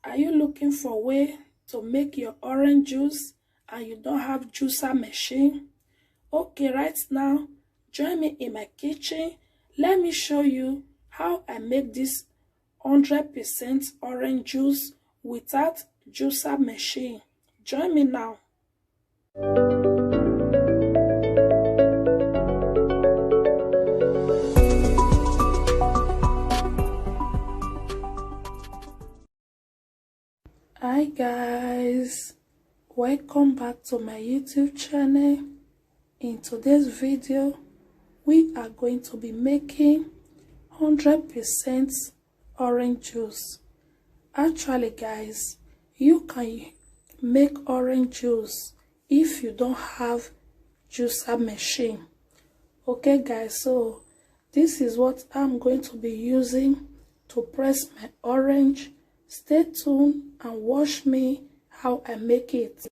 Are you looking for a way to make your orange juice and you don't have juicer machine? Okay, right now, join me in my kitchen. Let me show you how I make this 100% orange juice without juicer machine. Join me now. Hi guys, welcome back to my YouTube channel. In today's video, we are going to be making 100% orange juice. Actually guys, you can make orange juice if you don't have juicer machine. Okay guys, so this is what I'm going to be using to press my orange. Stay tuned and watch me how I make it.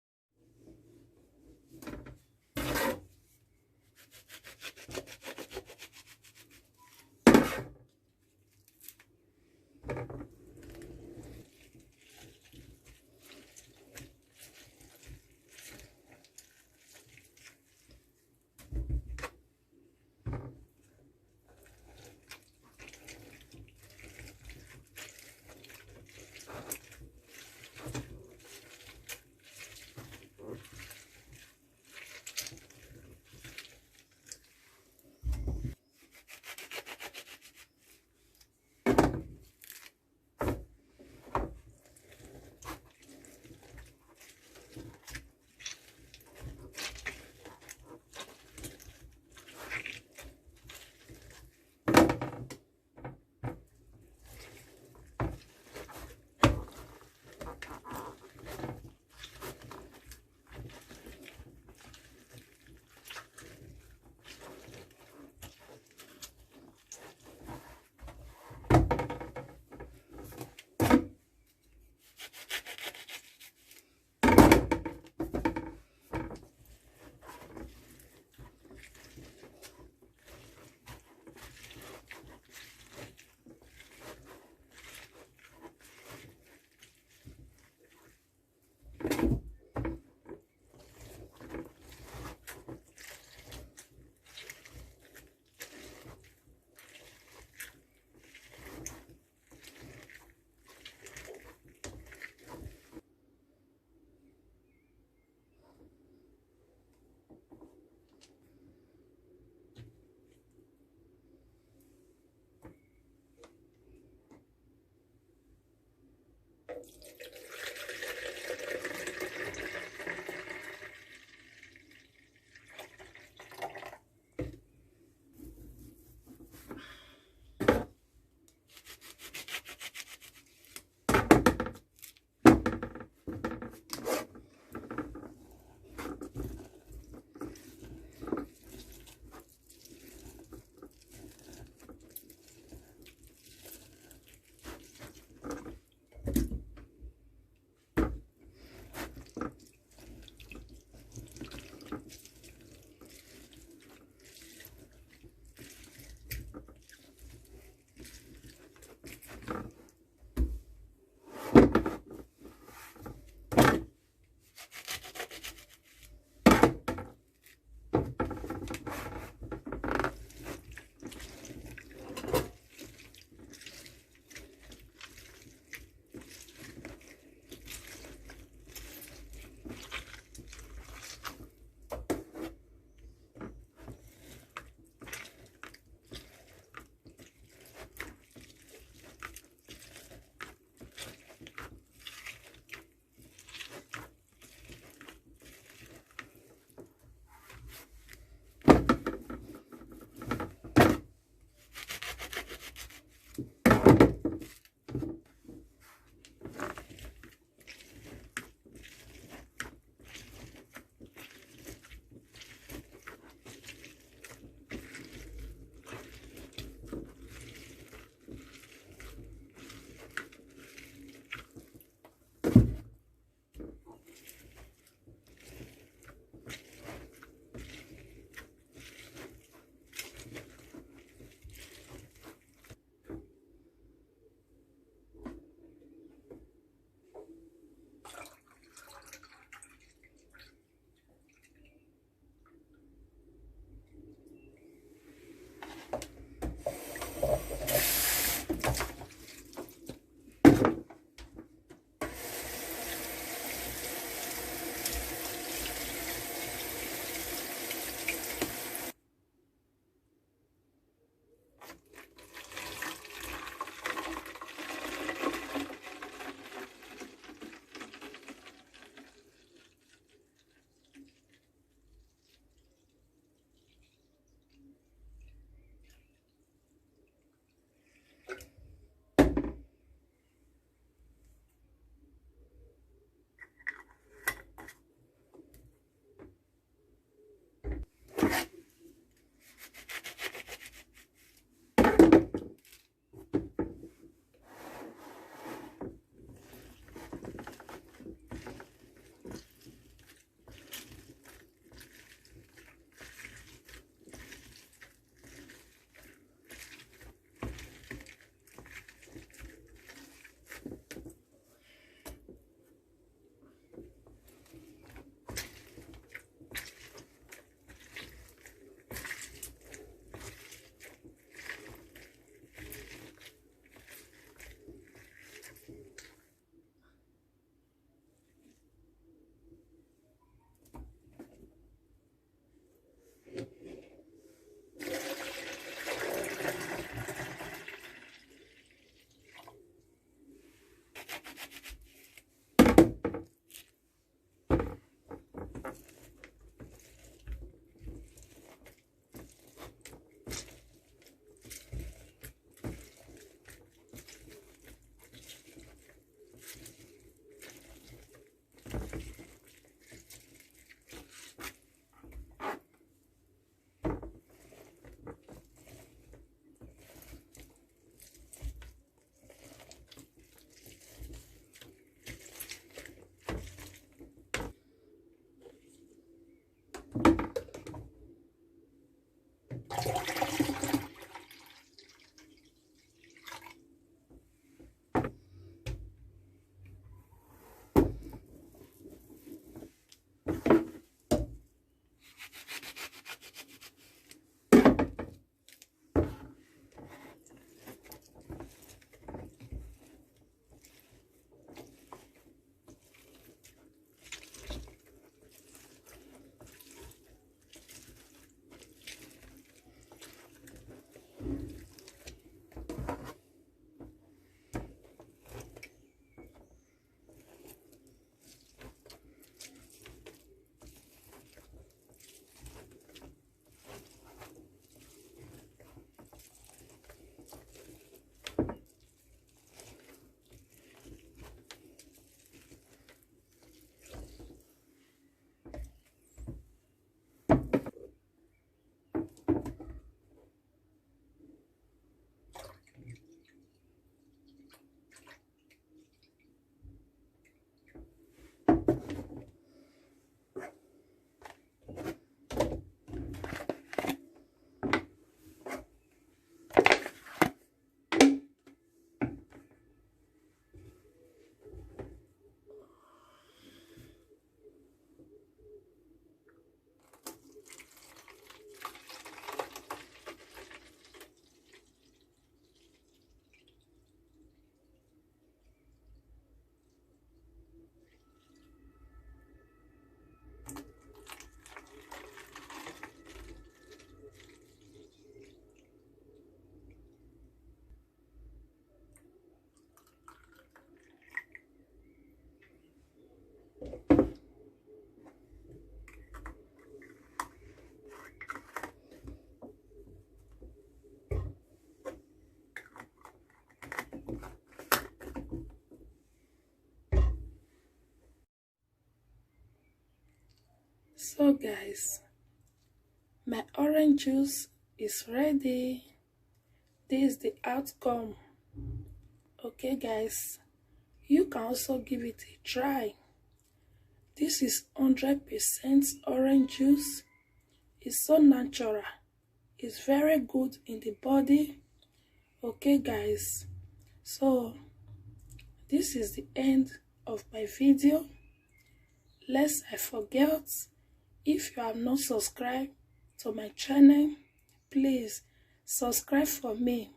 So guys, my orange juice is ready. This is the outcome. Okay guys, you can also give it a try. This is 100% orange juice. It's so natural. It's very good in the body. Okay guys, so this is the end of my video. Lest I forget, if you have not subscribed to my channel, please subscribe for me.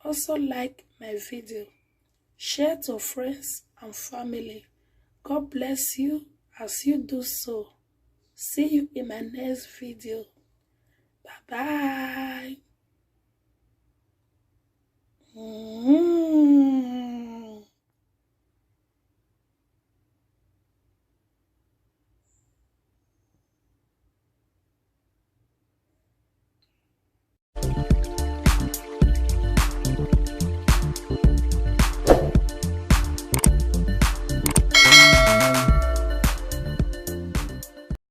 Also like my video. Share to friends and family. God bless you as you do so. See you in my next video. Bye bye.